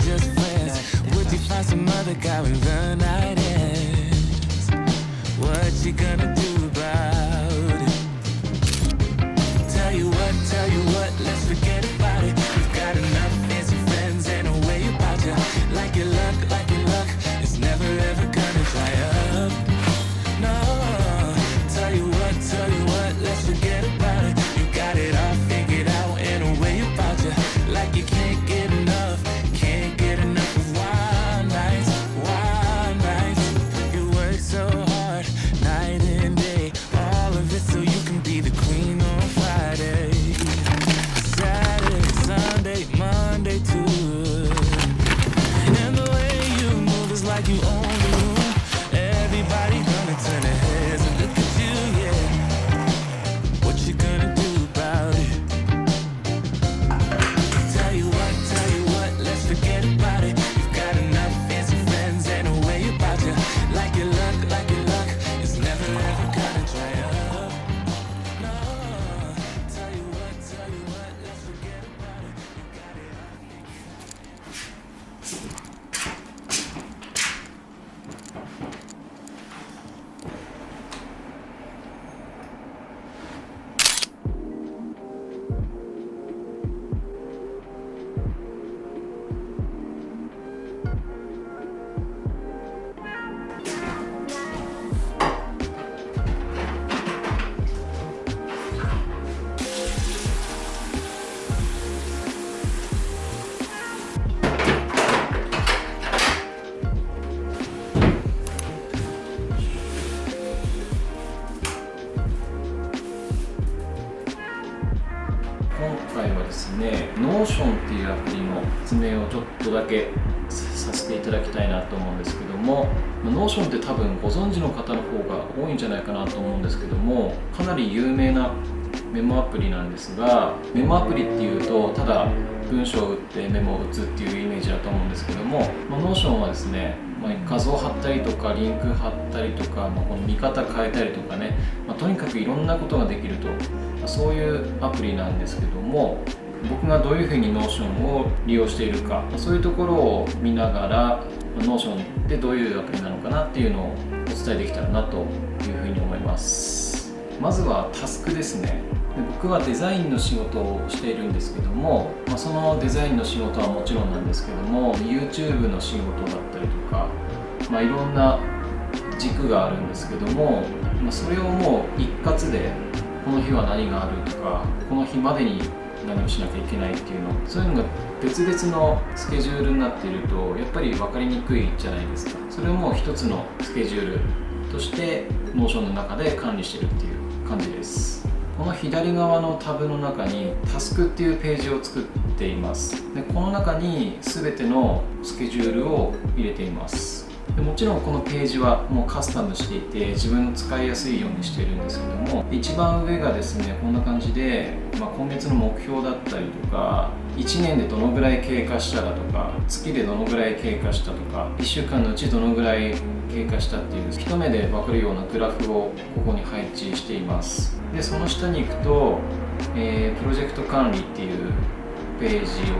just friends? Would you find some other guy when the night ends? What you gonna do about it? Tell you what, let's forget about it. You've got enough fancy friends and a way about you. Like your luck, it's never ever gonna dry up. No, tell you what, let's forget about it. You got it all figured out and a way about you. Like you can't get enough of wild nights. You work so hard, night and day, all of it so you can be the queen on Friday, Saturday, Sunday, Monday too. And the way you move is like you own the room. Everybody gonna turn their heads and look at you, yeah. What you gonna do about it? Tell you what, let's forget about it. You've got enough fancy friends and a way about you. Like your luck, it's never ever gonna dry up. No, tell you what, let's forget about it. You got it all figured out. 今回はですね、Notion っていうアプリの説明をちょっとだけさせていただきたいなと思うんですけども、Notion って多分ご存知の方の方が多いんじゃないかなと思うんですけども、かなり有名なメモアプリなんですが、メモアプリっていうとただ文章を打ってメモを打つっていうイメージだと思うんですけども、Notion はですね、画像貼ったりとかリンク貼ったりとか、この見方変えたりとかね、とにかくいろんなことができると、そういうアプリなんですけども、僕がどういうふうに Notion を利用しているか、そういうところを見ながら Notion ってどういうアプリなのかなっていうのをお伝えできたらなというふうに思います。まずはタスクですね。で、僕はデザインの仕事をしているんですけども、そのデザインの仕事はもちろんなんですけども、 YouTube の仕事だったりとか、いろんな軸があるんですけども、それをもう一括でこの日は何があるとか、この日までに何をしなきゃいけないっていうの、そういうのが別々のスケジュールになっているとやっぱり分かりにくいじゃないですか。それをもう一つのスケジュールとして Notion の中で管理してるっていう感じです。この左側のタブの中にタスクっていうページを作っています。で、この中に全てのスケジュールを入れています。で、もちろんこのページはもうカスタムしていて自分の使いやすいようにしているんですけども、一番上がですね、こんな感じで、今月の目標だったりとか、1年でどのぐらい経過したかとか、月でどのぐらい経過したとか、1週間のうちどのぐらい経過したっていう一目で分かるようなグラフをここに配置しています。で、その下に行くと、プロジェクト管理っていうページを、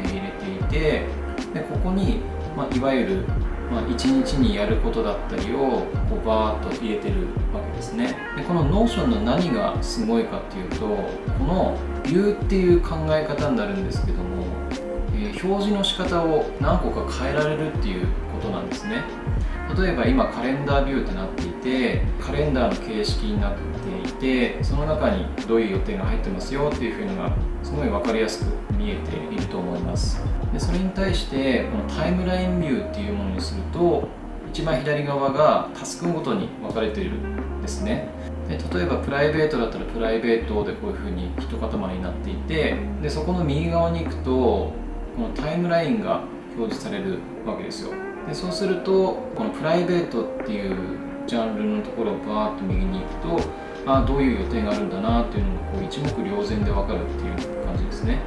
入れていて、でここに、いわゆる1日にやることだったりをこうバーッと入れてるわけですね。で、この Notion の何がすごいかっていうと、このビューっていう考え方になるんですけども、表示の仕方を何個か変えられるっていうことなんですね。例えば今カレンダービューってなっていて、カレンダーの形式になっていて、その中にどういう予定が入ってますよっていうのがすごい分かりやすく見えていると思います。で、それに対してこのタイムラインビューっていうものにすると、一番左側がタスクごとに分かれているんですね。で、例えばプライベートだったらプライベートでこういうふうに一塊になっていて、でそこの右側に行くとこのタイムラインが表示されるわけですよ。で、そうするとこのプライベートっていうジャンルのところをバーッと右に行くと、どういう予定があるんだなっていうのがこう一目瞭然で分かるっていう感じですね。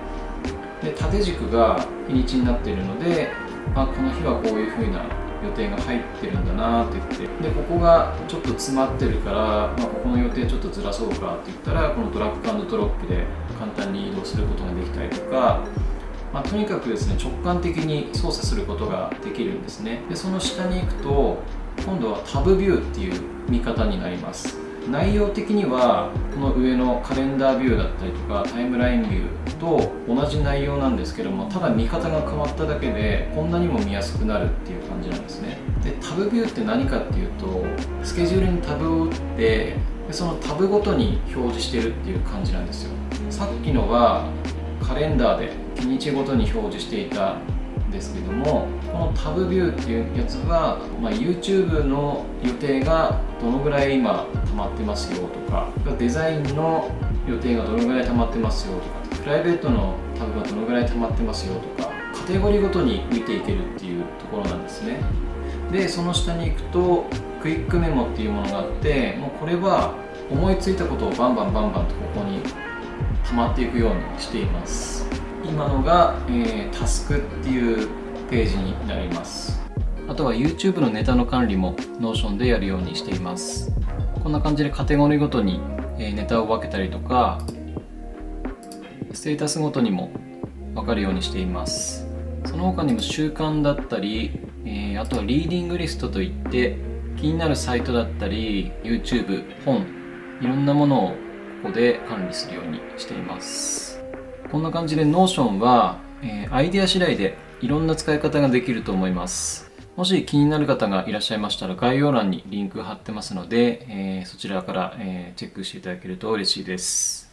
で、縦軸が日にちになっているので、この日はこういうふうな予定が入ってるんだなって言って、でここがちょっと詰まってるから、ここの予定ちょっとずらそうかって言ったら、このドラッグ&ドロップで簡単に移動することができたりとか、とにかくですね、直感的に操作することができるんですね。でその下に行くと今度はタブビューっていう見方になります。内容的にはこの上のカレンダービューだったりとかタイムラインビューと同じ内容なんですけども、ただ見方が変わっただけでこんなにも見やすくなるっていう感じなんですね。でタブビューって何かっていうと、スケジュールにタブを打ってでそのタブごとに表示してるっていう感じなんですよ。さっきのはカレンダーで日にちごとに表示していたんですけども、このタブビューっていうやつは、YouTube の予定がどのぐらい今溜まってますよとか、デザインの予定がどのぐらい溜まってますよとか、プライベートのタブがどのぐらい溜まってますよとか、カテゴリーごとに見ていけるっていうところなんですね。でその下に行くとクイックメモっていうものがあって、もうこれは思いついたことをバンバンとここに溜まっていくようにしています。今のが、タスクっていうページになります。あとは YouTube のネタの管理も Notion でやるようにしています。こんな感じでカテゴリーごとに、ネタを分けたりとか、ステータスごとにも分かるようにしています。その他にも習慣だったり、あとはリーディングリストといって気になるサイトだったり YouTube、本、いろんなものをここで管理するようにしています。こんな感じで Notion は、アイデア次第でいろんな使い方ができると思います。もし気になる方がいらっしゃいましたら概要欄にリンク貼ってますので、そちらから、チェックしていただけると嬉しいです。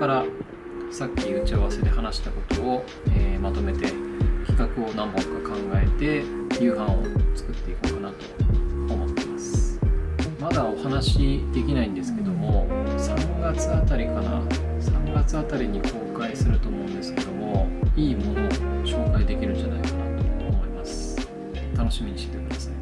からさっき打ち合わせで話したことを、まとめて企画を何本か考えて夕飯を作っていこうかなと思ってます。まだお話できないんですけども、3月あたりかな、3月あたりに公開すると思うんですけども、いいものを紹介できるんじゃないかなと思います。楽しみにしてください。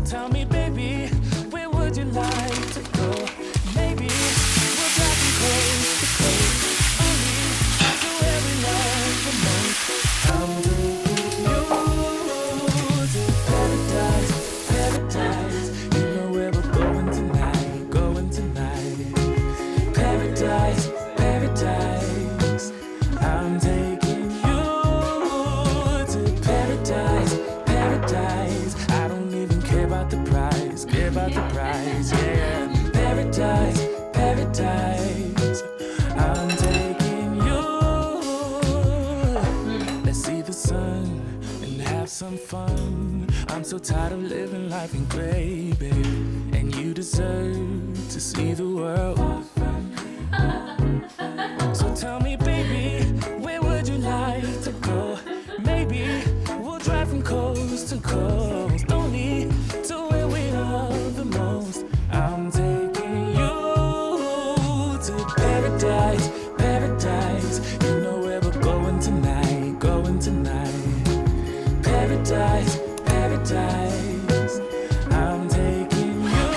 Tell me, baby, where would you like to go? Maybe we'll drive from coast to coast, only to where we love the most. I'm taking you to paradise, paradise. You know where we're going tonight, going tonight. Paradise, paradise. I'm taking you to paradise, paradise. I don't even care about the price, yeah. Paradise, paradise. I'm taking you. Let's see the sun and have some fun. I'm so tired of living life in gray, babe. And you deserve to see the world. So tell me, baby, where would you like to go? Maybe we'll drive from coast to coast, only to where we love the most. I'm taking you to paradise, paradise. You know where we're going tonight, going tonight. Paradise, paradise. I'm taking you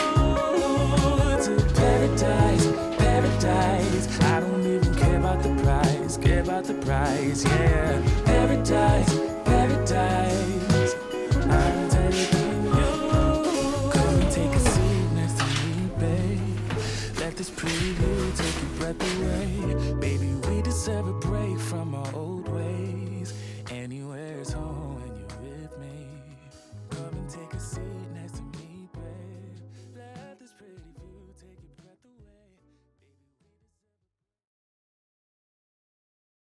to paradise, paradise. I don't even care about the price, yeah. Paradise, paradise. I'm taking you. Come and take a seat next to me, babe. Let this pretty view take your breath away. Baby, we deserve a break from our old ways. Anywhere's home when you're with me.